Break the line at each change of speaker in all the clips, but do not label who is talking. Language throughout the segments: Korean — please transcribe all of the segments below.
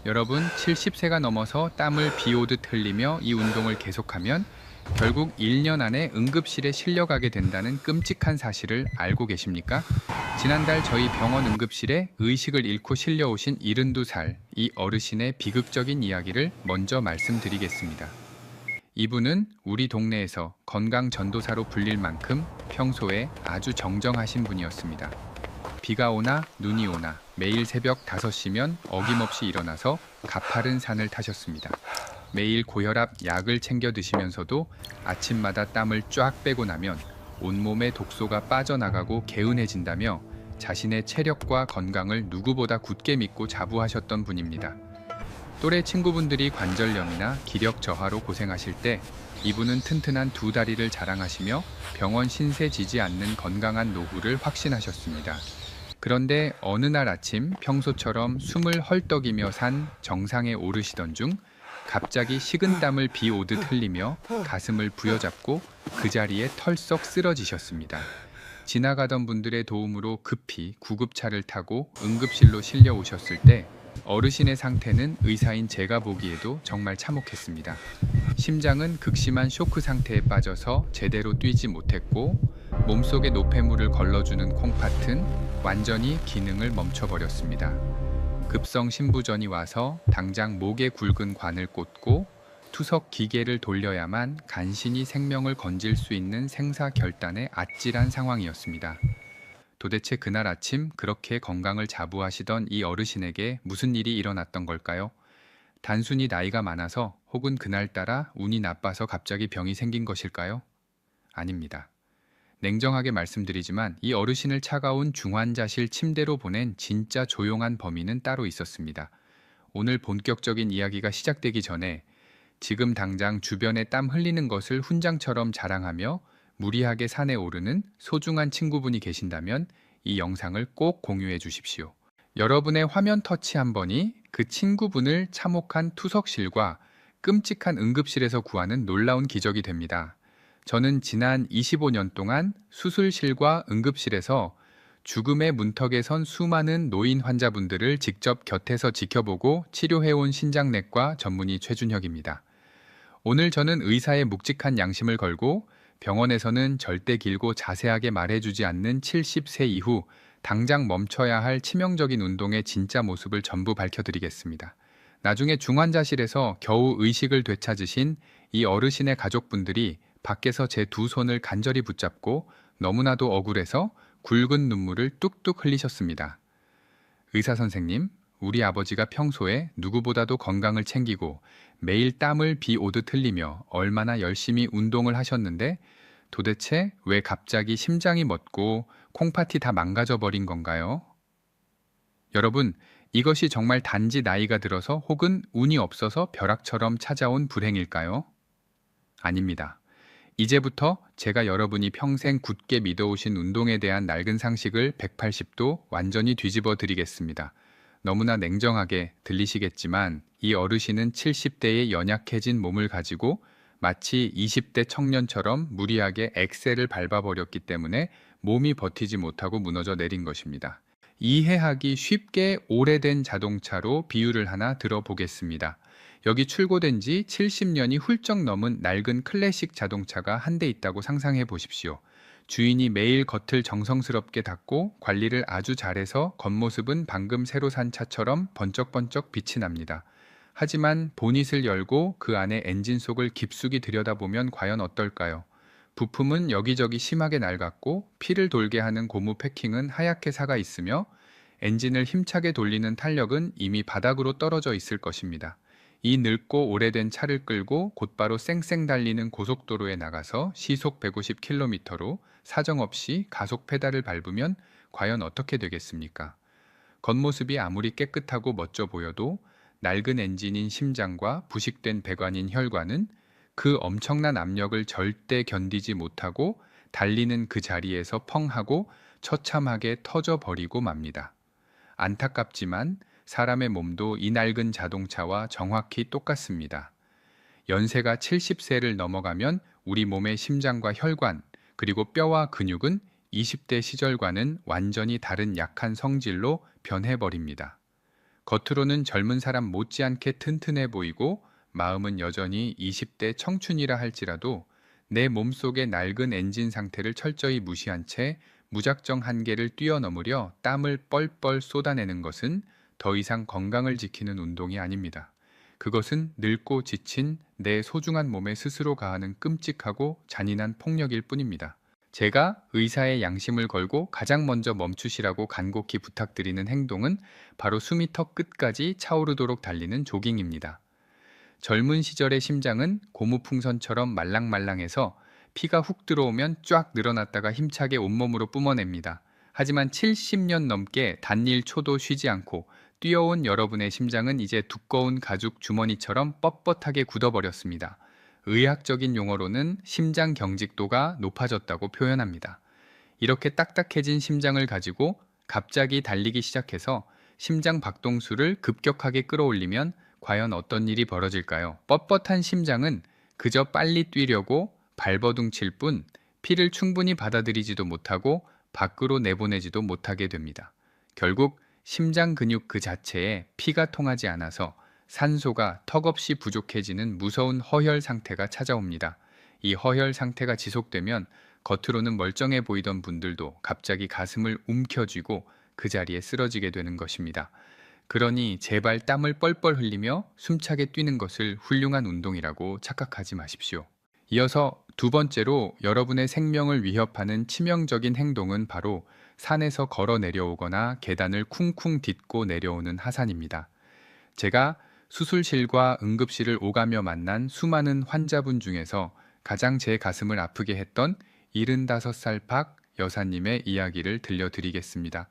여러분, 70세가 넘어서 땀을 비 오듯 흘리며 이 운동을 계속하면 결국 1년 안에 응급실에 실려가게 된다는 끔찍한 사실을 알고 계십니까? 지난달 저희 병원 응급실에 의식을 잃고 실려오신 72살 이 어르신의 비극적인 이야기를 먼저 말씀드리겠습니다. 이분은 우리 동네에서 건강 전도사로 불릴 만큼 평소에 아주 정정하신 분이었습니다. 비가 오나 눈이 오나 매일 새벽 5시면 어김없이 일어나서 가파른 산을 타셨습니다. 매일 고혈압 약을 챙겨 드시면서도 아침마다 땀을 쫙 빼고 나면 온몸에 독소가 빠져나가고 개운해진다며 자신의 체력과 건강을 누구보다 굳게 믿고 자부하셨던 분입니다. 또래 친구분들이 관절염이나 기력 저하로 고생하실 때 이분은 튼튼한 두 다리를 자랑하시며 병원 신세 지지 않는 건강한 노후를 확신하셨습니다. 그런데 어느 날 아침 평소처럼 숨을 헐떡이며 산 정상에 오르시던 중 갑자기 식은땀을 비 오듯 흘리며 가슴을 부여잡고 그 자리에 털썩 쓰러지셨습니다. 지나가던 분들의 도움으로 급히 구급차를 타고 응급실로 실려오셨을 때 어르신의 상태는 의사인 제가 보기에도 정말 참혹했습니다. 심장은 극심한 쇼크 상태에 빠져서 제대로 뛰지 못했고 몸속에 노폐물을 걸러주는 콩팥은 완전히 기능을 멈춰버렸습니다. 급성 신부전이 와서 당장 목에 굵은 관을 꽂고 투석 기계를 돌려야만 간신히 생명을 건질 수 있는 생사결단의 아찔한 상황이었습니다. 도대체 그날 아침 그렇게 건강을 자부하시던 이 어르신에게 무슨 일이 일어났던 걸까요? 단순히 나이가 많아서 혹은 그날따라 운이 나빠서 갑자기 병이 생긴 것일까요? 아닙니다. 냉정하게 말씀드리지만 이 어르신을 차가운 중환자실 침대로 보낸 진짜 조용한 범인은 따로 있었습니다. 오늘 본격적인 이야기가 시작되기 전에 지금 당장 주변에 땀 흘리는 것을 훈장처럼 자랑하며 무리하게 산에 오르는 소중한 친구분이 계신다면 이 영상을 꼭 공유해 주십시오. 여러분의 화면 터치 한 번이 그 친구분을 참혹한 투석실과 끔찍한 응급실에서 구하는 놀라운 기적이 됩니다. 저는 지난 25년 동안 수술실과 응급실에서 죽음의 문턱에 선 수많은 노인 환자분들을 직접 곁에서 지켜보고 치료해온 신장내과 전문의 최준혁입니다. 오늘 저는 의사의 묵직한 양심을 걸고 병원에서는 절대 길고 자세하게 말해주지 않는 70세 이후 당장 멈춰야 할 치명적인 운동의 진짜 모습을 전부 밝혀드리겠습니다. 나중에 중환자실에서 겨우 의식을 되찾으신 이 어르신의 가족분들이 밖에서 제 두 손을 간절히 붙잡고 너무나도 억울해서 굵은 눈물을 뚝뚝 흘리셨습니다. 의사 선생님, 우리 아버지가 평소에 누구보다도 건강을 챙기고 매일 땀을 비 오듯 흘리며 얼마나 열심히 운동을 하셨는데 도대체 왜 갑자기 심장이 멎고 콩팥이 다 망가져 버린 건가요? 여러분, 이것이 정말 단지 나이가 들어서 혹은 운이 없어서 벼락처럼 찾아온 불행일까요? 아닙니다. 이제부터 제가 여러분이 평생 굳게 믿어오신 운동에 대한 낡은 상식을 180도 완전히 뒤집어 드리겠습니다. 너무나 냉정하게 들리시겠지만 이 어르신은 70대의 연약해진 몸을 가지고 마치 20대 청년처럼 무리하게 엑셀을 밟아버렸기 때문에 몸이 버티지 못하고 무너져 내린 것입니다. 이해하기 쉽게 오래된 자동차로 비유를 하나 들어보겠습니다. 여기 출고된 지 70년이 훌쩍 넘은 낡은 클래식 자동차가 한 대 있다고 상상해 보십시오. 주인이 매일 겉을 정성스럽게 닦고 관리를 아주 잘해서 겉모습은 방금 새로 산 차처럼 번쩍번쩍 빛이 납니다. 하지만 보닛을 열고 그 안에 엔진 속을 깊숙이 들여다보면 과연 어떨까요? 부품은 여기저기 심하게 낡았고 피를 돌게 하는 고무 패킹은 하얗게 사가 있으며 엔진을 힘차게 돌리는 탄력은 이미 바닥으로 떨어져 있을 것입니다. 이 늙고 오래된 차를 끌고 곧바로 쌩쌩 달리는 고속도로에 나가서 시속 150km로 사정없이 가속 페달을 밟으면 과연 어떻게 되겠습니까? 겉모습이 아무리 깨끗하고 멋져 보여도 낡은 엔진인 심장과 부식된 배관인 혈관은 그 엄청난 압력을 절대 견디지 못하고 달리는 그 자리에서 펑 하고 처참하게 터져버리고 맙니다. 안타깝지만 사람의 몸도 이 낡은 자동차와 정확히 똑같습니다. 연세가 70세를 넘어가면 우리 몸의 심장과 혈관, 그리고 뼈와 근육은 20대 시절과는 완전히 다른 약한 성질로 변해버립니다. 겉으로는 젊은 사람 못지않게 튼튼해 보이고 마음은 여전히 20대 청춘이라 할지라도 내 몸속의 낡은 엔진 상태를 철저히 무시한 채 무작정 한계를 뛰어넘으려 땀을 뻘뻘 쏟아내는 것은 더 이상 건강을 지키는 운동이 아닙니다. 그것은 늙고 지친 내 소중한 몸에 스스로 가하는 끔찍하고 잔인한 폭력일 뿐입니다. 제가 의사의 양심을 걸고 가장 먼저 멈추시라고 간곡히 부탁드리는 행동은 바로 숨이 턱 끝까지 차오르도록 달리는 조깅입니다. 젊은 시절의 심장은 고무풍선처럼 말랑말랑해서 피가 훅 들어오면 쫙 늘어났다가 힘차게 온몸으로 뿜어냅니다. 하지만 70년 넘게 단일 초도 쉬지 않고 뛰어온 여러분의 심장은 이제 두꺼운 가죽 주머니처럼 뻣뻣하게 굳어버렸습니다. 의학적인 용어로는 심장 경직도가 높아졌다고 표현합니다. 이렇게 딱딱해진 심장을 가지고 갑자기 달리기 시작해서 심장 박동수를 급격하게 끌어올리면 과연 어떤 일이 벌어질까요? 뻣뻣한 심장은 그저 빨리 뛰려고 발버둥칠 뿐 피를 충분히 받아들이지도 못하고 밖으로 내보내지도 못하게 됩니다. 결국 심장 근육 그 자체에 피가 통하지 않아서 산소가 턱없이 부족해지는 무서운 허혈 상태가 찾아옵니다. 이 허혈 상태가 지속되면 겉으로는 멀쩡해 보이던 분들도 갑자기 가슴을 움켜쥐고 그 자리에 쓰러지게 되는 것입니다. 그러니 제발 땀을 뻘뻘 흘리며 숨차게 뛰는 것을 훌륭한 운동이라고 착각하지 마십시오. 이어서 두 번째로 여러분의 생명을 위협하는 치명적인 행동은 바로 산에서 걸어 내려오거나 계단을 쿵쿵 딛고 내려오는 하산입니다. 제가 수술실과 응급실을 오가며 만난 수많은 환자분 중에서 가장 제 가슴을 아프게 했던 75살 박 여사님의 이야기를 들려드리겠습니다.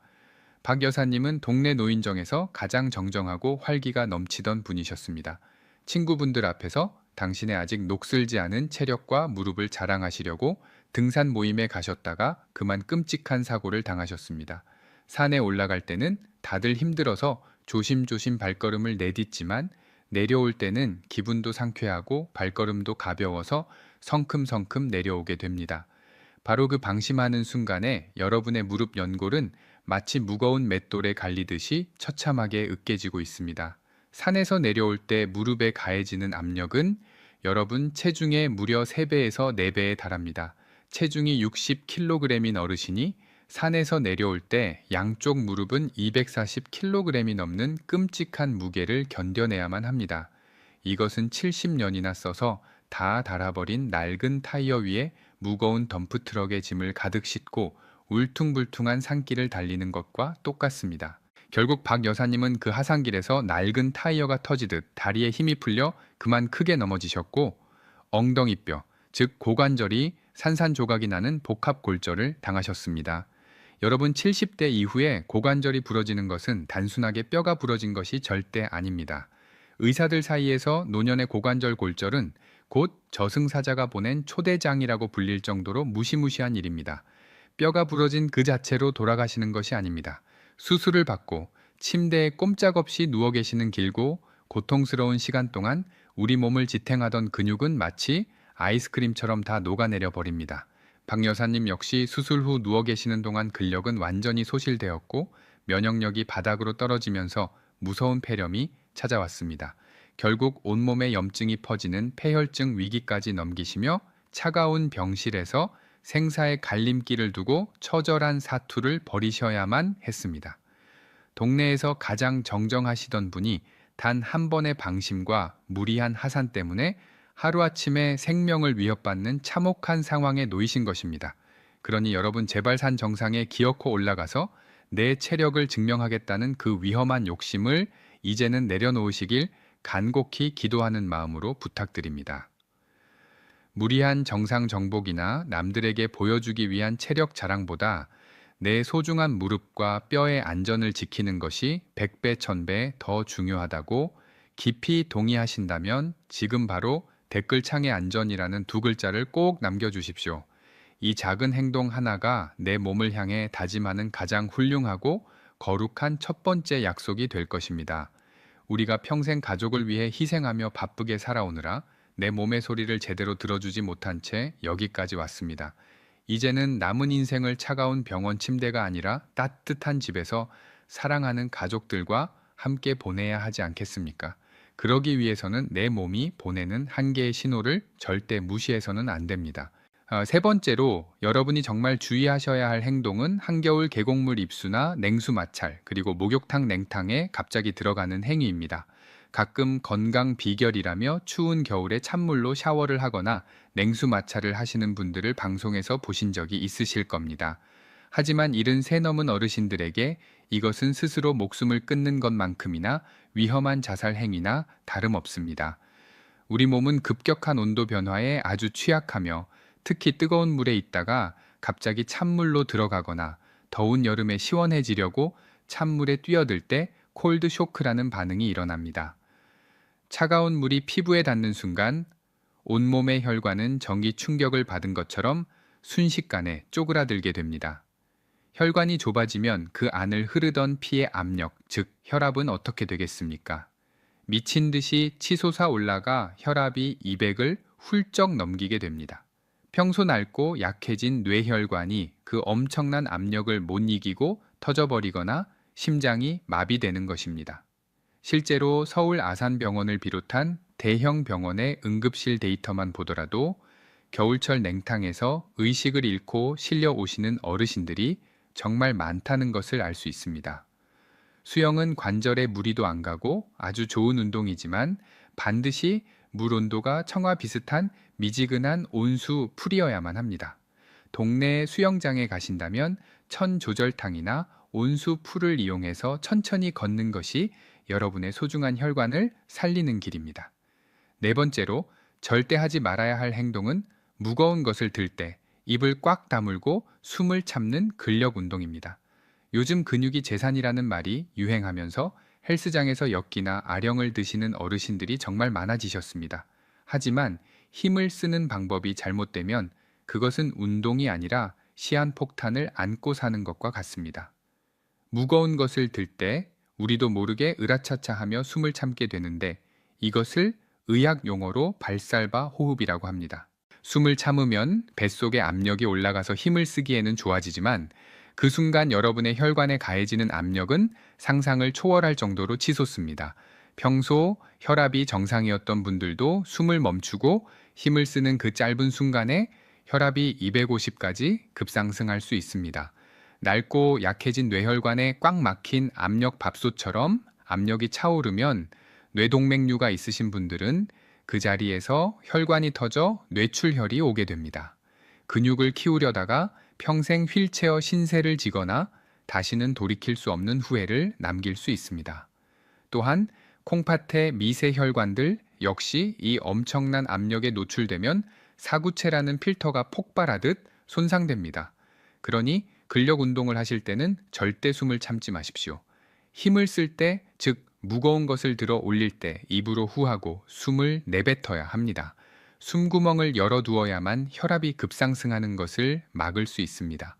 박 여사님은 동네 노인정에서 가장 정정하고 활기가 넘치던 분이셨습니다. 친구분들 앞에서 당신의 아직 녹슬지 않은 체력과 무릎을 자랑하시려고 등산 모임에 가셨다가 그만 끔찍한 사고를 당하셨습니다. 산에 올라갈 때는 다들 힘들어서 조심조심 발걸음을 내딛지만 내려올 때는 기분도 상쾌하고 발걸음도 가벼워서 성큼성큼 내려오게 됩니다. 바로 그 방심하는 순간에 여러분의 무릎 연골은 마치 무거운 맷돌에 갈리듯이 처참하게 으깨지고 있습니다. 산에서 내려올 때 무릎에 가해지는 압력은 여러분 체중의 무려 3배에서 4배에 달합니다. 체중이 60kg인 어르신이 산에서 내려올 때 양쪽 무릎은 240kg이 넘는 끔찍한 무게를 견뎌내야만 합니다. 이것은 70년이나 써서 다 닳아버린 낡은 타이어 위에 무거운 덤프트럭의 짐을 가득 싣고 울퉁불퉁한 산길을 달리는 것과 똑같습니다. 결국 박 여사님은 그 하산길에서 낡은 타이어가 터지듯 다리에 힘이 풀려 그만 크게 넘어지셨고 엉덩이뼈, 즉 고관절이 산산조각이 나는 복합골절을 당하셨습니다. 여러분 70대 이후에 고관절이 부러지는 것은 단순하게 뼈가 부러진 것이 절대 아닙니다. 의사들 사이에서 노년의 고관절 골절은 곧 저승사자가 보낸 초대장이라고 불릴 정도로 무시무시한 일입니다. 뼈가 부러진 그 자체로 돌아가시는 것이 아닙니다. 수술을 받고 침대에 꼼짝없이 누워 계시는 길고 고통스러운 시간 동안 우리 몸을 지탱하던 근육은 마치 아이스크림처럼 다 녹아내려 버립니다. 박 여사님 역시 수술 후 누워 계시는 동안 근력은 완전히 소실되었고 면역력이 바닥으로 떨어지면서 무서운 폐렴이 찾아왔습니다. 결국 온몸에 염증이 퍼지는 폐혈증 위기까지 넘기시며 차가운 병실에서 생사의 갈림길을 두고 처절한 사투를 벌이셔야만 했습니다. 동네에서 가장 정정하시던 분이 단 한 번의 방심과 무리한 하산 때문에 하루아침에 생명을 위협받는 참혹한 상황에 놓이신 것입니다. 그러니 여러분 제발 산 정상에 기어코 올라가서 내 체력을 증명하겠다는 그 위험한 욕심을 이제는 내려놓으시길 간곡히 기도하는 마음으로 부탁드립니다. 무리한 정상 정복이나 남들에게 보여주기 위한 체력 자랑보다 내 소중한 무릎과 뼈의 안전을 지키는 것이 100배, 1000배 더 중요하다고 깊이 동의하신다면 지금 바로 댓글창에 안전이라는 2글자를 꼭 남겨주십시오. 이 작은 행동 하나가 내 몸을 향해 다짐하는 가장 훌륭하고 거룩한 첫 번째 약속이 될 것입니다. 우리가 평생 가족을 위해 희생하며 바쁘게 살아오느라 내 몸의 소리를 제대로 들어주지 못한 채 여기까지 왔습니다. 이제는 남은 인생을 차가운 병원 침대가 아니라 따뜻한 집에서 사랑하는 가족들과 함께 보내야 하지 않겠습니까? 그러기 위해서는 내 몸이 보내는 한계의 신호를 절대 무시해서는 안 됩니다. 세 번째로 여러분이 정말 주의하셔야 할 행동은 한겨울 계곡물 입수나 냉수 마찰, 그리고 목욕탕 냉탕에 갑자기 들어가는 행위입니다. 가끔 건강 비결이라며 추운 겨울에 찬물로 샤워를 하거나 냉수 마찰을 하시는 분들을 방송에서 보신 적이 있으실 겁니다. 하지만 이른 새 넘은 어르신들에게 이것은 스스로 목숨을 끊는 것만큼이나 위험한 자살 행위나 다름없습니다. 우리 몸은 급격한 온도 변화에 아주 취약하며 특히 뜨거운 물에 있다가 갑자기 찬물로 들어가거나 더운 여름에 시원해지려고 찬물에 뛰어들 때 콜드 쇼크라는 반응이 일어납니다. 차가운 물이 피부에 닿는 순간 온몸의 혈관은 전기 충격을 받은 것처럼 순식간에 쪼그라들게 됩니다. 혈관이 좁아지면 그 안을 흐르던 피의 압력, 즉 혈압은 어떻게 되겠습니까? 미친 듯이 치솟아 올라가 혈압이 200을 훌쩍 넘기게 됩니다. 평소 낡고 약해진 뇌혈관이 그 엄청난 압력을 못 이기고 터져버리거나 심장이 마비되는 것입니다. 실제로 서울 아산병원을 비롯한 대형 병원의 응급실 데이터만 보더라도 겨울철 냉탕에서 의식을 잃고 실려 오시는 어르신들이 정말 많다는 것을 알 수 있습니다. 수영은 관절에 무리도 안 가고 아주 좋은 운동이지만 반드시 물 온도가 청아 비슷한 미지근한 온수 풀이어야만 합니다. 동네 수영장에 가신다면 천조절탕이나 온수 풀을 이용해서 천천히 걷는 것이 여러분의 소중한 혈관을 살리는 길입니다. 네 번째로 절대 하지 말아야 할 행동은 무거운 것을 들 때 입을 꽉 다물고 숨을 참는 근력 운동입니다. 요즘 근육이 재산이라는 말이 유행하면서 헬스장에서 역기나 아령을 드시는 어르신들이 정말 많아지셨습니다. 하지만 힘을 쓰는 방법이 잘못되면 그것은 운동이 아니라 시한폭탄을 안고 사는 것과 같습니다. 무거운 것을 들 때 우리도 모르게 으라차차 하며 숨을 참게 되는데 이것을 의학 용어로 발살바 호흡이라고 합니다. 숨을 참으면 뱃속에 압력이 올라가서 힘을 쓰기에는 좋아지지만 그 순간 여러분의 혈관에 가해지는 압력은 상상을 초월할 정도로 치솟습니다. 평소 혈압이 정상이었던 분들도 숨을 멈추고 힘을 쓰는 그 짧은 순간에 혈압이 250까지 급상승할 수 있습니다. 낡고 약해진 뇌혈관에 꽉 막힌 압력 밥솥처럼 압력이 차오르면 뇌동맥류가 있으신 분들은 그 자리에서 혈관이 터져 뇌출혈이 오게 됩니다. 근육을 키우려다가 평생 휠체어 신세를 지거나 다시는 돌이킬 수 없는 후회를 남길 수 있습니다. 또한 콩팥의 미세 혈관들 역시 이 엄청난 압력에 노출되면 사구체라는 필터가 폭발하듯 손상됩니다. 그러니 근력 운동을 하실 때는 절대 숨을 참지 마십시오. 힘을 쓸 때, 즉 무거운 것을 들어 올릴 때 입으로 후하고 숨을 내뱉어야 합니다. 숨구멍을 열어두어야만 혈압이 급상승하는 것을 막을 수 있습니다.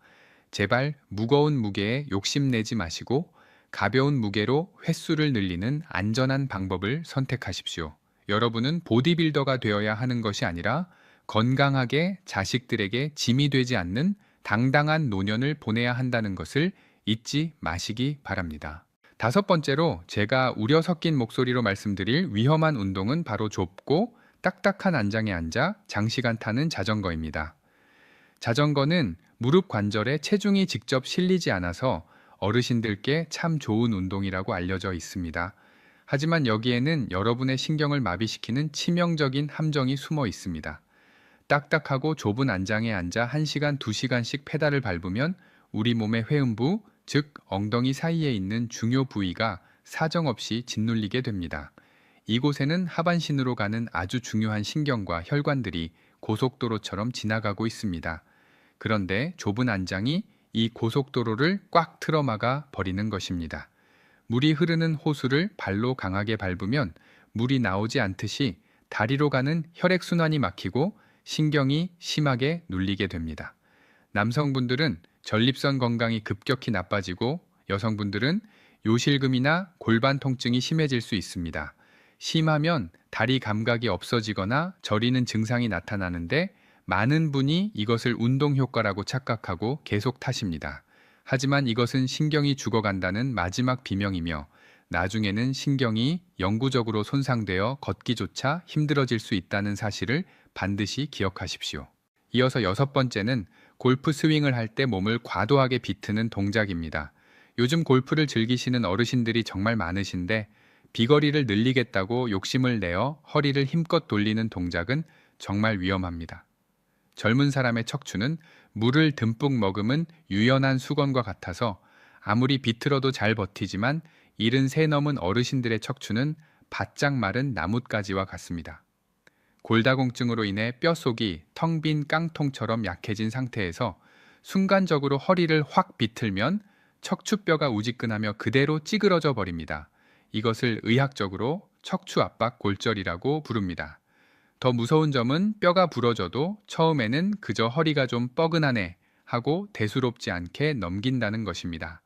제발 무거운 무게에 욕심내지 마시고 가벼운 무게로 횟수를 늘리는 안전한 방법을 선택하십시오. 여러분은 보디빌더가 되어야 하는 것이 아니라 건강하게 자식들에게 짐이 되지 않는 당당한 노년을 보내야 한다는 것을 잊지 마시기 바랍니다. 다섯 번째로 제가 우려 섞인 목소리로 말씀드릴 위험한 운동은 바로 좁고 딱딱한 안장에 앉아 장시간 타는 자전거입니다. 자전거는 무릎 관절에 체중이 직접 실리지 않아서 어르신들께 참 좋은 운동이라고 알려져 있습니다. 하지만 여기에는 여러분의 신경을 마비시키는 치명적인 함정이 숨어 있습니다. 딱딱하고 좁은 안장에 앉아 1시간, 2시간씩 페달을 밟으면 우리 몸의 회음부, 즉 엉덩이 사이에 있는 중요 부위가 사정없이 짓눌리게 됩니다. 이곳에는 하반신으로 가는 아주 중요한 신경과 혈관들이 고속도로처럼 지나가고 있습니다. 그런데 좁은 안장이 이 고속도로를 꽉 틀어막아 버리는 것입니다. 물이 흐르는 호수를 발로 강하게 밟으면 물이 나오지 않듯이 다리로 가는 혈액순환이 막히고 신경이 심하게 눌리게 됩니다. 남성분들은 전립선 건강이 급격히 나빠지고 여성분들은 요실금이나 골반 통증이 심해질 수 있습니다. 심하면 다리 감각이 없어지거나 저리는 증상이 나타나는데 많은 분이 이것을 운동 효과라고 착각하고 계속 타십니다. 하지만 이것은 신경이 죽어간다는 마지막 비명이며 나중에는 신경이 영구적으로 손상되어 걷기조차 힘들어질 수 있다는 사실을 반드시 기억하십시오. 이어서 여섯 번째는 골프 스윙을 할 때 몸을 과도하게 비트는 동작입니다. 요즘 골프를 즐기시는 어르신들이 정말 많으신데 비거리를 늘리겠다고 욕심을 내어 허리를 힘껏 돌리는 동작은 정말 위험합니다. 젊은 사람의 척추는 물을 듬뿍 머금은 유연한 수건과 같아서 아무리 비틀어도 잘 버티지만 73 넘은 어르신들의 척추는 바짝 마른 나뭇가지와 같습니다. 골다공증으로 인해 뼛속이 텅 빈 깡통처럼 약해진 상태에서 순간적으로 허리를 확 비틀면 척추뼈가 우지끈하며 그대로 찌그러져 버립니다. 이것을 의학적으로 척추압박 골절이라고 부릅니다. 더 무서운 점은 뼈가 부러져도 처음에는 그저 허리가 좀 뻐근하네 하고 대수롭지 않게 넘긴다는 것입니다.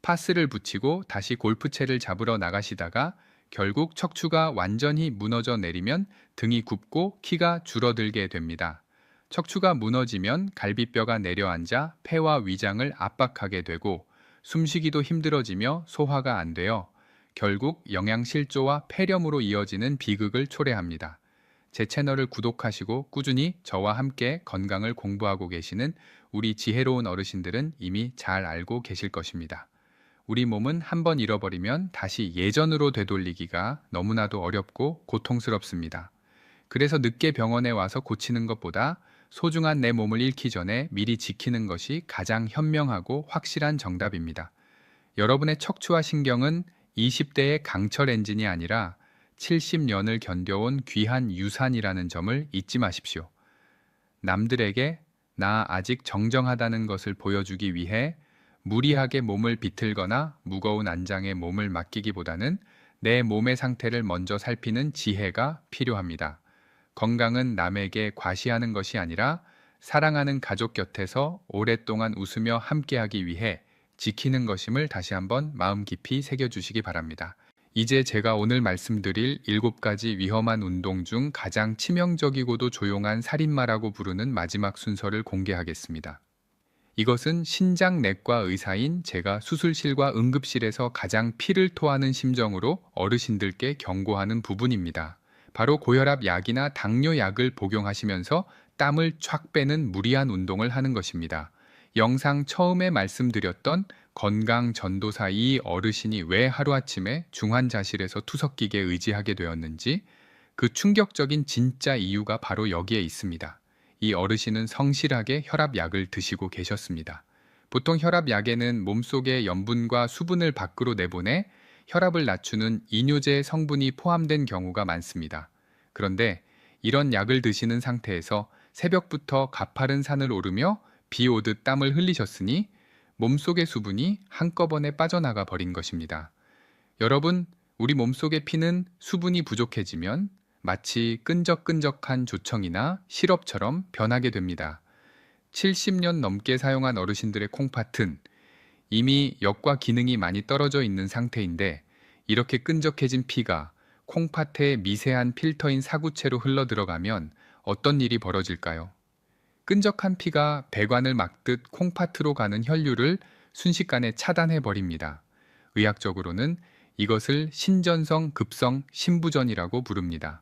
파스를 붙이고 다시 골프채를 잡으러 나가시다가 결국 척추가 완전히 무너져 내리면 등이 굽고 키가 줄어들게 됩니다. 척추가 무너지면 갈비뼈가 내려앉아 폐와 위장을 압박하게 되고 숨쉬기도 힘들어지며 소화가 안 되어 결국 영양실조와 폐렴으로 이어지는 비극을 초래합니다. 제 채널을 구독하시고 꾸준히 저와 함께 건강을 공부하고 계시는 우리 지혜로운 어르신들은 이미 잘 알고 계실 것입니다. 우리 몸은 한번 잃어버리면 다시 예전으로 되돌리기가 너무나도 어렵고 고통스럽습니다. 그래서 늦게 병원에 와서 고치는 것보다 소중한 내 몸을 잃기 전에 미리 지키는 것이 가장 현명하고 확실한 정답입니다. 여러분의 척추와 신경은 20대의 강철 엔진이 아니라 70년을 견뎌온 귀한 유산이라는 점을 잊지 마십시오. 남들에게 나 아직 정정하다는 것을 보여주기 위해 무리하게 몸을 비틀거나 무거운 안장에 몸을 맡기기보다는 내 몸의 상태를 먼저 살피는 지혜가 필요합니다. 건강은 남에게 과시하는 것이 아니라 사랑하는 가족 곁에서 오랫동안 웃으며 함께하기 위해 지키는 것임을 다시 한번 마음 깊이 새겨주시기 바랍니다. 이제 제가 오늘 말씀드릴 7가지 위험한 운동 중 가장 치명적이고도 조용한 살인마라고 부르는 마지막 순서를 공개하겠습니다. 이것은 신장내과 의사인 제가 수술실과 응급실에서 가장 피를 토하는 심정으로 어르신들께 경고하는 부분입니다. 바로 고혈압 약이나 당뇨 약을 복용하시면서 땀을 쫙 빼는 무리한 운동을 하는 것입니다. 영상 처음에 말씀드렸던 건강 전도사 이 어르신이 왜 하루아침에 중환자실에서 투석기계 의지하게 되었는지 그 충격적인 진짜 이유가 바로 여기에 있습니다. 이 어르신은 성실하게 혈압약을 드시고 계셨습니다. 보통 혈압약에는 몸속의 염분과 수분을 밖으로 내보내 혈압을 낮추는 이뇨제 성분이 포함된 경우가 많습니다. 그런데 이런 약을 드시는 상태에서 새벽부터 가파른 산을 오르며 비 오듯 땀을 흘리셨으니 몸속의 수분이 한꺼번에 빠져나가 버린 것입니다. 여러분, 우리 몸속의 피는 수분이 부족해지면 마치 끈적끈적한 조청이나 시럽처럼 변하게 됩니다. 70년 넘게 사용한 어르신들의 콩팥은 이미 역과 기능이 많이 떨어져 있는 상태인데 이렇게 끈적해진 피가 콩팥의 미세한 필터인 사구체로 흘러 들어가면 어떤 일이 벌어질까요? 끈적한 피가 배관을 막듯 콩팥으로 가는 혈류를 순식간에 차단해 버립니다. 의학적으로는 이것을 신전성 급성 신부전이라고 부릅니다.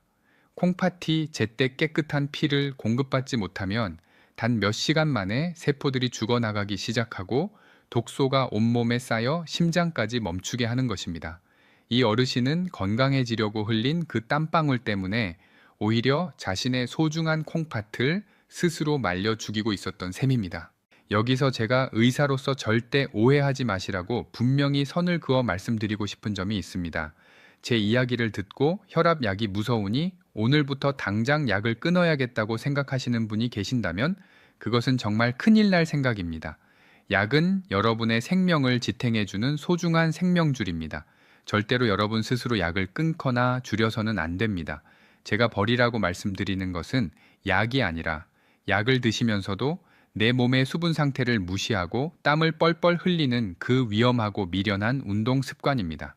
콩팥이 제때 깨끗한 피를 공급받지 못하면 단 몇 시간 만에 세포들이 죽어나가기 시작하고 독소가 온몸에 쌓여 심장까지 멈추게 하는 것입니다. 이 어르신은 건강해지려고 흘린 그 땀방울 때문에 오히려 자신의 소중한 콩팥을 스스로 말려 죽이고 있었던 셈입니다. 여기서 제가 의사로서 절대 오해하지 마시라고 분명히 선을 그어 말씀드리고 싶은 점이 있습니다. 제 이야기를 듣고 혈압약이 무서우니 오늘부터 당장 약을 끊어야겠다고 생각하시는 분이 계신다면 그것은 정말 큰일 날 생각입니다. 약은 여러분의 생명을 지탱해주는 소중한 생명줄입니다. 절대로 여러분 스스로 약을 끊거나 줄여서는 안 됩니다. 제가 버리라고 말씀드리는 것은 약이 아니라 약을 드시면서도 내 몸의 수분 상태를 무시하고 땀을 뻘뻘 흘리는 그 위험하고 미련한 운동 습관입니다.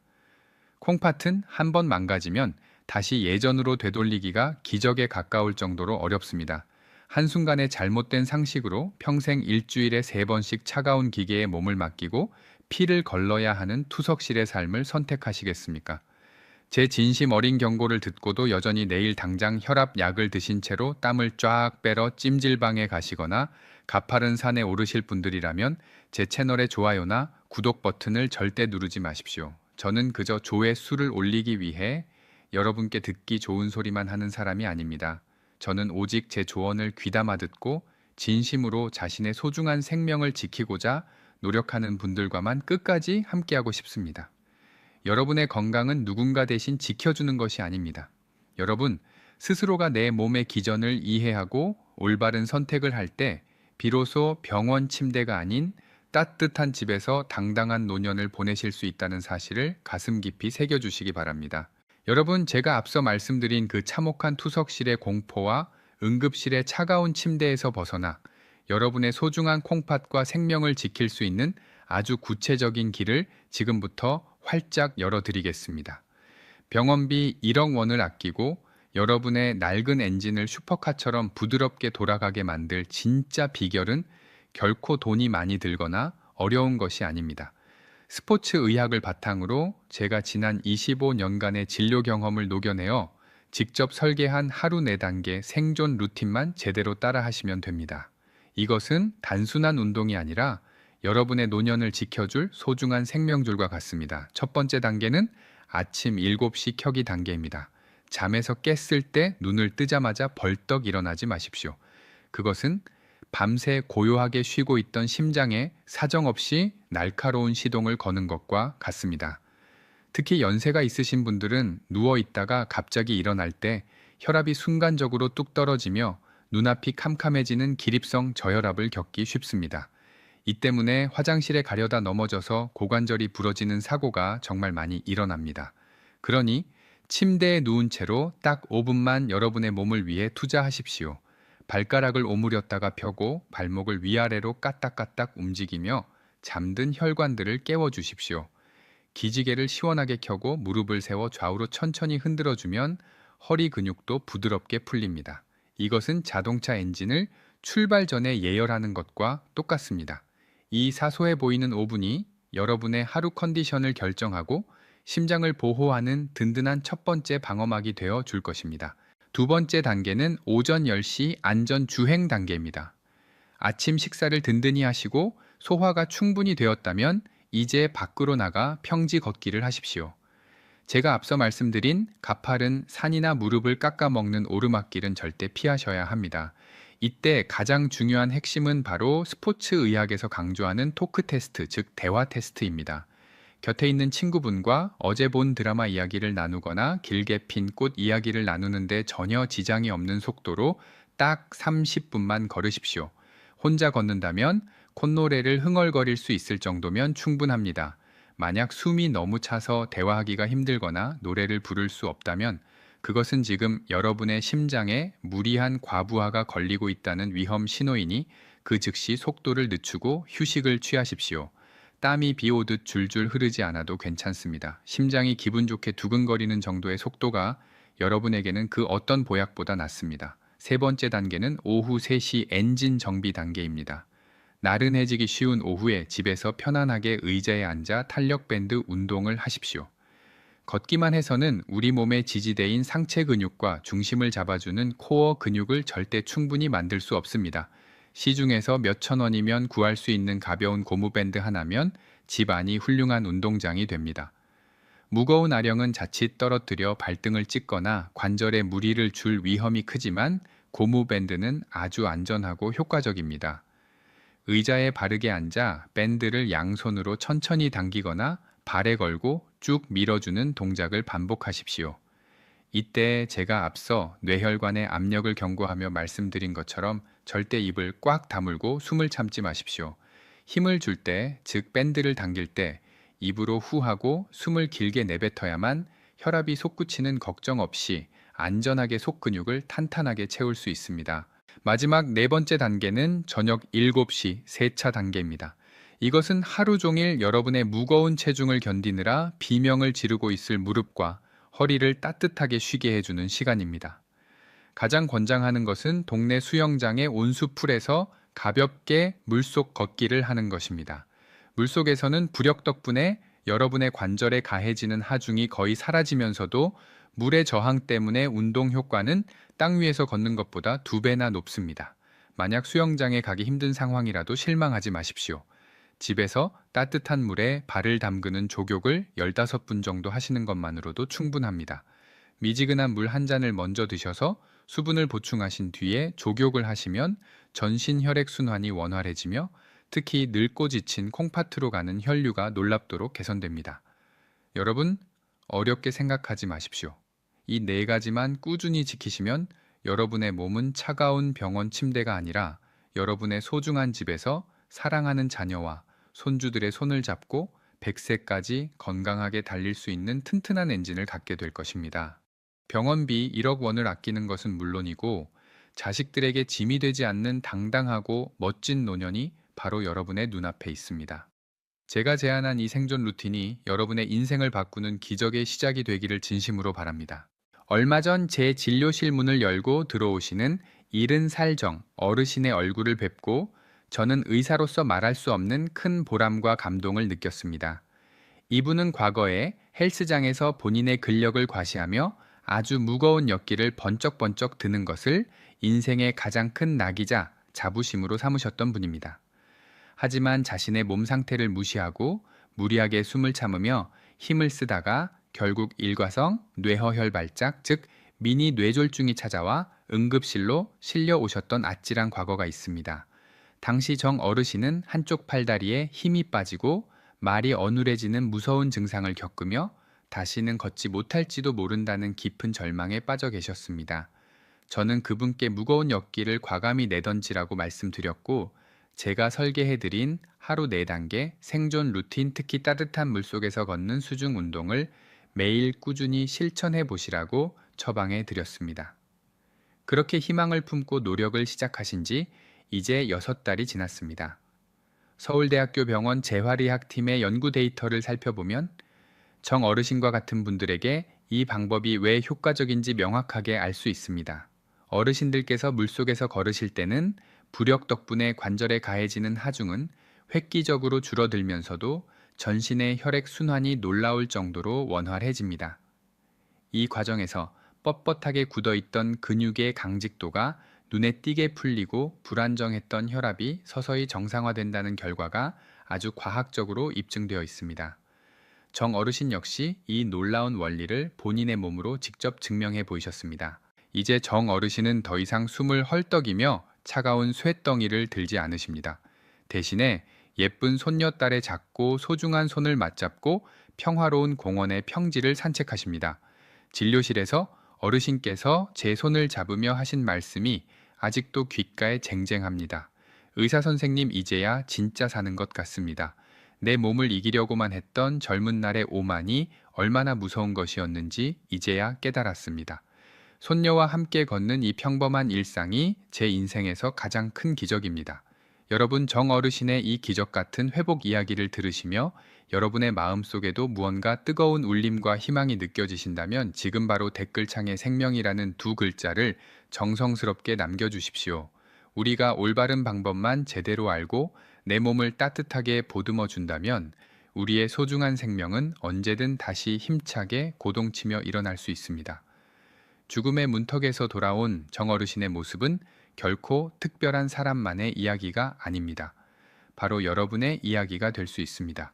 콩팥은 한 번 망가지면 다시 예전으로 되돌리기가 기적에 가까울 정도로 어렵습니다. 한순간의 잘못된 상식으로 평생 일주일에 3번씩 차가운 기계에 몸을 맡기고 피를 걸러야 하는 투석실의 삶을 선택하시겠습니까? 제 진심 어린 경고를 듣고도 여전히 내일 당장 혈압 약을 드신 채로 땀을 쫙 빼러 찜질방에 가시거나 가파른 산에 오르실 분들이라면 제 채널의 좋아요나 구독 버튼을 절대 누르지 마십시오. 저는 그저 조회수를 올리기 위해 여러분께 듣기 좋은 소리만 하는 사람이 아닙니다. 저는 오직 제 조언을 귀담아 듣고 진심으로 자신의 소중한 생명을 지키고자 노력하는 분들과만 끝까지 함께하고 싶습니다. 여러분의 건강은 누군가 대신 지켜주는 것이 아닙니다. 여러분, 스스로가 내 몸의 기전을 이해하고 올바른 선택을 할 때 비로소 병원 침대가 아닌 따뜻한 집에서 당당한 노년을 보내실 수 있다는 사실을 가슴 깊이 새겨주시기 바랍니다. 여러분, 제가 앞서 말씀드린 그 참혹한 투석실의 공포와 응급실의 차가운 침대에서 벗어나 여러분의 소중한 콩팥과 생명을 지킬 수 있는 아주 구체적인 길을 지금부터 활짝 열어드리겠습니다. 병원비 1억 원을 아끼고 여러분의 낡은 엔진을 슈퍼카처럼 부드럽게 돌아가게 만들 진짜 비결은 결코 돈이 많이 들거나 어려운 것이 아닙니다. 스포츠 의학을 바탕으로 제가 지난 25년간의 진료 경험을 녹여내어 직접 설계한 하루 4단계 생존 루틴만 제대로 따라 하시면 됩니다. 이것은 단순한 운동이 아니라 여러분의 노년을 지켜줄 소중한 생명줄과 같습니다. 첫 번째 단계는 아침 7시 켜기 단계입니다. 잠에서 깼을 때 눈을 뜨자마자 벌떡 일어나지 마십시오. 그것은 밤새 고요하게 쉬고 있던 심장에 사정없이 날카로운 시동을 거는 것과 같습니다. 특히 연세가 있으신 분들은 누워 있다가 갑자기 일어날 때 혈압이 순간적으로 뚝 떨어지며 눈앞이 캄캄해지는 기립성 저혈압을 겪기 쉽습니다. 이 때문에 화장실에 가려다 넘어져서 고관절이 부러지는 사고가 정말 많이 일어납니다. 그러니 침대에 누운 채로 딱 5분만 여러분의 몸을 위해 투자하십시오. 발가락을 오므렸다가 펴고 발목을 위아래로 까딱까딱 움직이며 잠든 혈관들을 깨워주십시오. 기지개를 시원하게 켜고 무릎을 세워 좌우로 천천히 흔들어주면 허리 근육도 부드럽게 풀립니다. 이것은 자동차 엔진을 출발 전에 예열하는 것과 똑같습니다. 이 사소해 보이는 5분이 여러분의 하루 컨디션을 결정하고 심장을 보호하는 든든한 첫 번째 방어막이 되어 줄 것입니다. 두 번째 단계는 오전 10시 안전 주행 단계입니다. 아침 식사를 든든히 하시고 소화가 충분히 되었다면 이제 밖으로 나가 평지 걷기를 하십시오. 제가 앞서 말씀드린 가파른 산이나 무릎을 깎아먹는 오르막길은 절대 피하셔야 합니다. 이때 가장 중요한 핵심은 바로 스포츠 의학에서 강조하는 토크 테스트, 즉 대화 테스트입니다. 곁에 있는 친구분과 어제 본 드라마 이야기를 나누거나 길게 핀 꽃 이야기를 나누는데 전혀 지장이 없는 속도로 딱 30분만 걸으십시오. 혼자 걷는다면 콧노래를 흥얼거릴 수 있을 정도면 충분합니다. 만약 숨이 너무 차서 대화하기가 힘들거나 노래를 부를 수 없다면 그것은 지금 여러분의 심장에 무리한 과부하가 걸리고 있다는 위험 신호이니 그 즉시 속도를 늦추고 휴식을 취하십시오. 땀이 비 오듯 줄줄 흐르지 않아도 괜찮습니다. 심장이 기분 좋게 두근거리는 정도의 속도가 여러분에게는 그 어떤 보약보다 낫습니다. 세 번째 단계는 오후 3시 엔진 정비 단계입니다. 나른해지기 쉬운 오후에 집에서 편안하게 의자에 앉아 탄력밴드 운동을 하십시오. 걷기만 해서는 우리 몸의 지지대인 상체 근육과 중심을 잡아주는 코어 근육을 절대 충분히 만들 수 없습니다. 시중에서 몇천 원이면 구할 수 있는 가벼운 고무밴드 하나면 집 안이 훌륭한 운동장이 됩니다. 무거운 아령은 자칫 떨어뜨려 발등을 찍거나 관절에 무리를 줄 위험이 크지만 고무밴드는 아주 안전하고 효과적입니다. 의자에 바르게 앉아 밴드를 양손으로 천천히 당기거나 발에 걸고 쭉 밀어주는 동작을 반복하십시오. 이때 제가 앞서 뇌혈관의 압력을 경고하며 말씀드린 것처럼 절대 입을 꽉 다물고 숨을 참지 마십시오. 힘을 줄 때, 즉 밴드를 당길 때 입으로 후하고 숨을 길게 내뱉어야만 혈압이 솟구치는 걱정 없이 안전하게 속 근육을 탄탄하게 채울 수 있습니다. 마지막 네 번째 단계는 저녁 7시 세차 단계입니다. 이것은 하루 종일 여러분의 무거운 체중을 견디느라 비명을 지르고 있을 무릎과 허리를 따뜻하게 쉬게 해주는 시간입니다. 가장 권장하는 것은 동네 수영장의 온수풀에서 가볍게 물속 걷기를 하는 것입니다. 물속에서는 부력 덕분에 여러분의 관절에 가해지는 하중이 거의 사라지면서도 물의 저항 때문에 운동 효과는 땅 위에서 걷는 것보다 2배나 높습니다. 만약 수영장에 가기 힘든 상황이라도 실망하지 마십시오. 집에서 따뜻한 물에 발을 담그는 조격을 15분 정도 하시는 것만으로도 충분합니다. 미지근한 물 한 잔을 먼저 드셔서 수분을 보충하신 뒤에 조격을 하시면 전신 혈액 순환이 원활해지며 특히 늙고 지친 콩팥으로 가는 혈류가 놀랍도록 개선됩니다. 여러분, 어렵게 생각하지 마십시오. 이 4가지만 꾸준히 지키시면 여러분의 몸은 차가운 병원 침대가 아니라 여러분의 소중한 집에서 사랑하는 자녀와 손주들의 손을 잡고 100세까지 건강하게 달릴 수 있는 튼튼한 엔진을 갖게 될 것입니다. 병원비 1억 원을 아끼는 것은 물론이고 자식들에게 짐이 되지 않는 당당하고 멋진 노년이 바로 여러분의 눈앞에 있습니다. 제가 제안한 이 생존 루틴이 여러분의 인생을 바꾸는 기적의 시작이 되기를 진심으로 바랍니다. 얼마 전 제 진료실 문을 열고 들어오시는 70살 어르신의 얼굴을 뵙고 저는 의사로서 말할 수 없는 큰 보람과 감동을 느꼈습니다. 이분은 과거에 헬스장에서 본인의 근력을 과시하며 아주 무거운 역기를 번쩍번쩍 드는 것을 인생의 가장 큰 낙이자 자부심으로 삼으셨던 분입니다. 하지만 자신의 몸 상태를 무시하고 무리하게 숨을 참으며 힘을 쓰다가 결국 일과성 뇌허혈 발작, 즉 미니 뇌졸중이 찾아와 응급실로 실려 오셨던 아찔한 과거가 있습니다. 당시 정 어르신은 한쪽 팔다리에 힘이 빠지고 말이 어눌해지는 무서운 증상을 겪으며 다시는 걷지 못할지도 모른다는 깊은 절망에 빠져 계셨습니다. 저는 그분께 무거운 역기를 과감히 내던지라고 말씀드렸고 제가 설계해드린 하루 4단계 생존 루틴, 특히 따뜻한 물속에서 걷는 수중 운동을 매일 꾸준히 실천해 보시라고 처방해 드렸습니다. 그렇게 희망을 품고 노력을 시작하신 지 이제 6달이 지났습니다. 서울대학교 병원 재활의학팀의 연구 데이터를 살펴보면 정 어르신과 같은 분들에게 이 방법이 왜 효과적인지 명확하게 알 수 있습니다. 어르신들께서 물속에서 걸으실 때는 부력 덕분에 관절에 가해지는 하중은 획기적으로 줄어들면서도 전신의 혈액 순환이 놀라울 정도로 원활해집니다. 이 과정에서 뻣뻣하게 굳어있던 근육의 강직도가 눈에 띄게 풀리고 불안정했던 혈압이 서서히 정상화된다는 결과가 아주 과학적으로 입증되어 있습니다. 정 어르신 역시 이 놀라운 원리를 본인의 몸으로 직접 증명해 보이셨습니다. 이제 정 어르신은 더 이상 숨을 헐떡이며 차가운 쇠덩이를 들지 않으십니다. 대신에 예쁜 손녀딸의 작고 소중한 손을 맞잡고 평화로운 공원의 평지를 산책하십니다. 진료실에서 어르신께서 제 손을 잡으며 하신 말씀이 아직도 귓가에 쟁쟁합니다. 의사 선생님, 이제야 진짜 사는 것 같습니다. 내 몸을 이기려고만 했던 젊은 날의 오만이 얼마나 무서운 것이었는지 이제야 깨달았습니다. 손녀와 함께 걷는 이 평범한 일상이 제 인생에서 가장 큰 기적입니다. 여러분, 정 어르신의 이 기적 같은 회복 이야기를 들으시며 여러분의 마음속에도 무언가 뜨거운 울림과 희망이 느껴지신다면 지금 바로 댓글창에 생명이라는 2글자를 정성스럽게 남겨주십시오. 우리가 올바른 방법만 제대로 알고 내 몸을 따뜻하게 보듬어 준다면 우리의 소중한 생명은 언제든 다시 힘차게 고동치며 일어날 수 있습니다. 죽음의 문턱에서 돌아온 정 어르신의 모습은 결코 특별한 사람만의 이야기가 아닙니다. 바로 여러분의 이야기가 될 수 있습니다.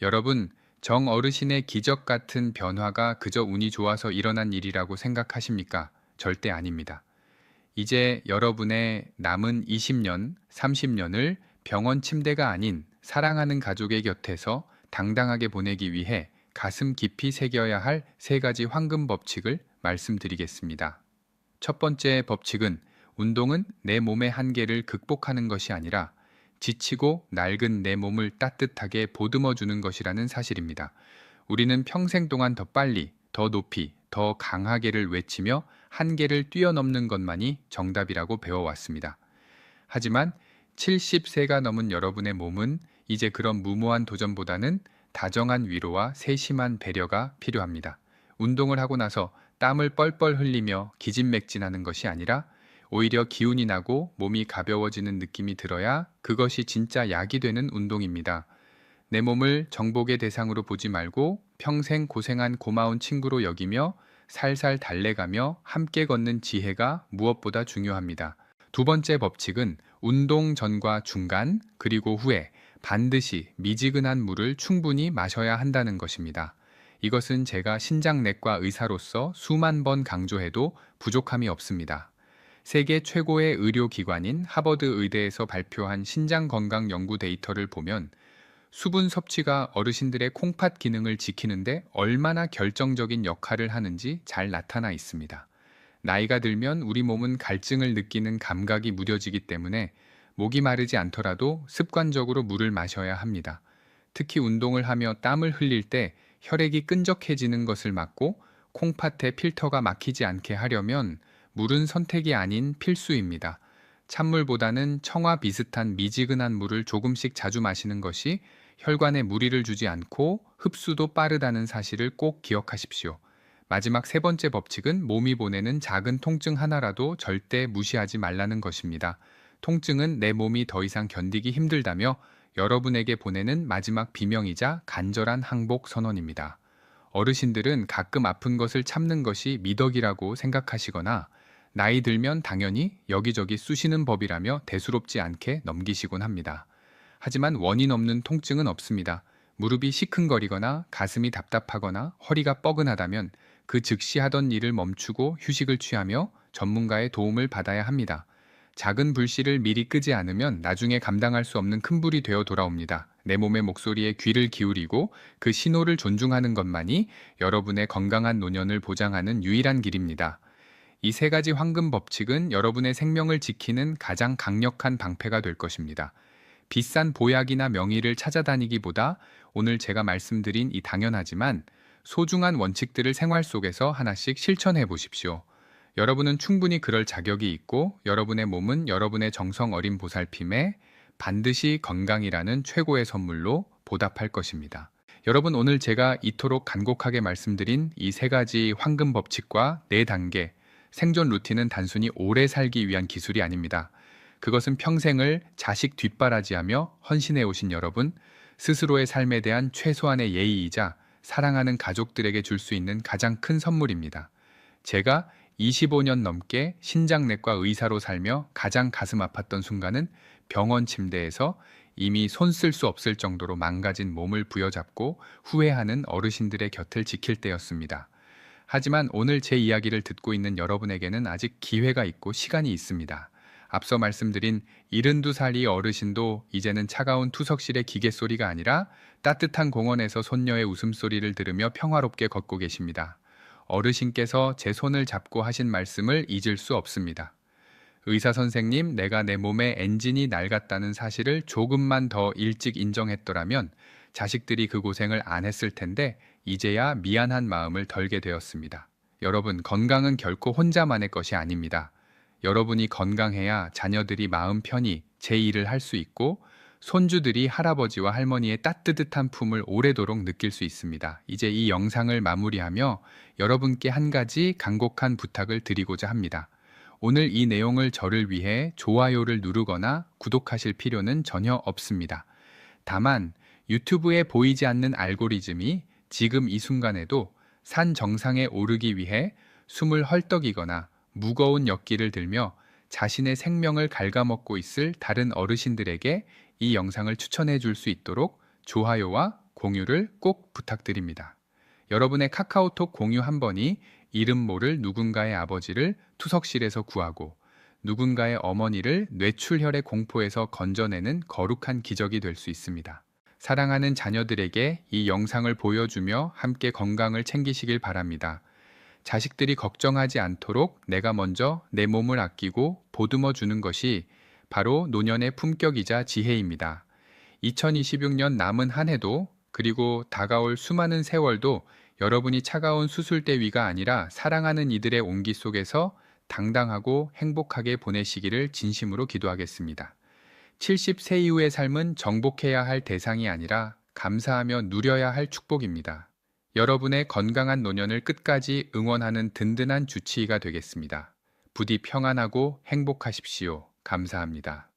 여러분, 정 어르신의 기적 같은 변화가 그저 운이 좋아서 일어난 일이라고 생각하십니까? 절대 아닙니다. 이제 여러분의 남은 20년, 30년을 병원 침대가 아닌 사랑하는 가족의 곁에서 당당하게 보내기 위해 가슴 깊이 새겨야 할 3가지 황금 법칙을 말씀드리겠습니다. 첫 번째 법칙은 운동은 내 몸의 한계를 극복하는 것이 아니라 지치고 낡은 내 몸을 따뜻하게 보듬어 주는 것이라는 사실입니다. 우리는 평생 동안 더 빨리, 더 높이, 더 강하게를 외치며 한계를 뛰어넘는 것만이 정답이라고 배워왔습니다. 하지만 70세가 넘은 여러분의 몸은 이제 그런 무모한 도전보다는 다정한 위로와 세심한 배려가 필요합니다. 운동을 하고 나서 땀을 뻘뻘 흘리며 기진맥진하는 것이 아니라 오히려 기운이 나고 몸이 가벼워지는 느낌이 들어야 그것이 진짜 약이 되는 운동입니다. 내 몸을 정복의 대상으로 보지 말고 평생 고생한 고마운 친구로 여기며 살살 달래가며 함께 걷는 지혜가 무엇보다 중요합니다. 두 번째 법칙은 운동 전과 중간 그리고 후에 반드시 미지근한 물을 충분히 마셔야 한다는 것입니다. 이것은 제가 신장내과 의사로서 수만 번 강조해도 부족함이 없습니다. 세계 최고의 의료기관인 하버드 의대에서 발표한 신장 건강 연구 데이터를 보면 수분 섭취가 어르신들의 콩팥 기능을 지키는데 얼마나 결정적인 역할을 하는지 잘 나타나 있습니다. 나이가 들면 우리 몸은 갈증을 느끼는 감각이 무뎌지기 때문에 목이 마르지 않더라도 습관적으로 물을 마셔야 합니다. 특히 운동을 하며 땀을 흘릴 때 혈액이 끈적해지는 것을 막고 콩팥에 필터가 막히지 않게 하려면 물은 선택이 아닌 필수입니다. 찬물보다는 청아 비슷한 미지근한 물을 조금씩 자주 마시는 것이 혈관에 무리를 주지 않고 흡수도 빠르다는 사실을 꼭 기억하십시오. 마지막 세 번째 법칙은 몸이 보내는 작은 통증 하나라도 절대 무시하지 말라는 것입니다. 통증은 내 몸이 더 이상 견디기 힘들다며 여러분에게 보내는 마지막 비명이자 간절한 항복 선언입니다. 어르신들은 가끔 아픈 것을 참는 것이 미덕이라고 생각하시거나 나이 들면 당연히 여기저기 쑤시는 법이라며 대수롭지 않게 넘기시곤 합니다. 하지만 원인 없는 통증은 없습니다. 무릎이 시큰거리거나 가슴이 답답하거나 허리가 뻐근하다면 그 즉시 하던 일을 멈추고 휴식을 취하며 전문가의 도움을 받아야 합니다. 작은 불씨를 미리 끄지 않으면 나중에 감당할 수 없는 큰 불이 되어 돌아옵니다. 내 몸의 목소리에 귀를 기울이고 그 신호를 존중하는 것만이 여러분의 건강한 노년을 보장하는 유일한 길입니다. 이 세 가지 황금 법칙은 여러분의 생명을 지키는 가장 강력한 방패가 될 것입니다. 비싼 보약이나 명의를 찾아다니기보다 오늘 제가 말씀드린 이 당연하지만 소중한 원칙들을 생활 속에서 하나씩 실천해 보십시오. 여러분은 충분히 그럴 자격이 있고 여러분의 몸은 여러분의 정성 어린 보살핌에 반드시 건강이라는 최고의 선물로 보답할 것입니다. 여러분, 오늘 제가 이토록 간곡하게 말씀드린 이 세 가지 황금 법칙과 네 단계 생존 루틴은 단순히 오래 살기 위한 기술이 아닙니다. 그것은 평생을 자식 뒷바라지하며 헌신해 오신 여러분, 스스로의 삶에 대한 최소한의 예의이자 사랑하는 가족들에게 줄 수 있는 가장 큰 선물입니다. 제가 25년 넘게 신장내과 의사로 살며 가장 가슴 아팠던 순간은 병원 침대에서 이미 손 쓸 수 없을 정도로 망가진 몸을 부여잡고 후회하는 어르신들의 곁을 지킬 때였습니다. 하지만 오늘 제 이야기를 듣고 있는 여러분에게는 아직 기회가 있고 시간이 있습니다. 앞서 말씀드린 72살이 어르신도 이제는 차가운 투석실의 기계 소리가 아니라 따뜻한 공원에서 손녀의 웃음소리를 들으며 평화롭게 걷고 계십니다. 어르신께서 제 손을 잡고 하신 말씀을 잊을 수 없습니다. 의사 선생님, 내가 내 몸의 엔진이 낡았다는 사실을 조금만 더 일찍 인정했더라면 자식들이 그 고생을 안 했을 텐데 이제야 미안한 마음을 덜게 되었습니다. 여러분, 건강은 결코 혼자만의 것이 아닙니다. 여러분이 건강해야 자녀들이 마음 편히 제 일을 할 수 있고 손주들이 할아버지와 할머니의 따뜻한 품을 오래도록 느낄 수 있습니다. 이제 이 영상을 마무리하며 여러분께 한 가지 간곡한 부탁을 드리고자 합니다. 오늘 이 내용을 저를 위해 좋아요를 누르거나 구독하실 필요는 전혀 없습니다. 다만 유튜브에 보이지 않는 알고리즘이 지금 이 순간에도 산 정상에 오르기 위해 숨을 헐떡이거나 무거운 역기를 들며 자신의 생명을 갉아먹고 있을 다른 어르신들에게 이 영상을 추천해 줄 수 있도록 좋아요와 공유를 꼭 부탁드립니다. 여러분의 카카오톡 공유 한 번이 이름 모를 누군가의 아버지를 투석실에서 구하고 누군가의 어머니를 뇌출혈의 공포에서 건져내는 거룩한 기적이 될 수 있습니다. 사랑하는 자녀들에게 이 영상을 보여주며 함께 건강을 챙기시길 바랍니다. 자식들이 걱정하지 않도록 내가 먼저 내 몸을 아끼고 보듬어 주는 것이 바로 노년의 품격이자 지혜입니다. 2026년 남은 한 해도 그리고 다가올 수많은 세월도 여러분이 차가운 수술대 위가 아니라 사랑하는 이들의 온기 속에서 당당하고 행복하게 보내시기를 진심으로 기도하겠습니다. 70세 이후의 삶은 정복해야 할 대상이 아니라 감사하며 누려야 할 축복입니다. 여러분의 건강한 노년을 끝까지 응원하는 든든한 주치의가 되겠습니다. 부디 평안하고 행복하십시오. 감사합니다.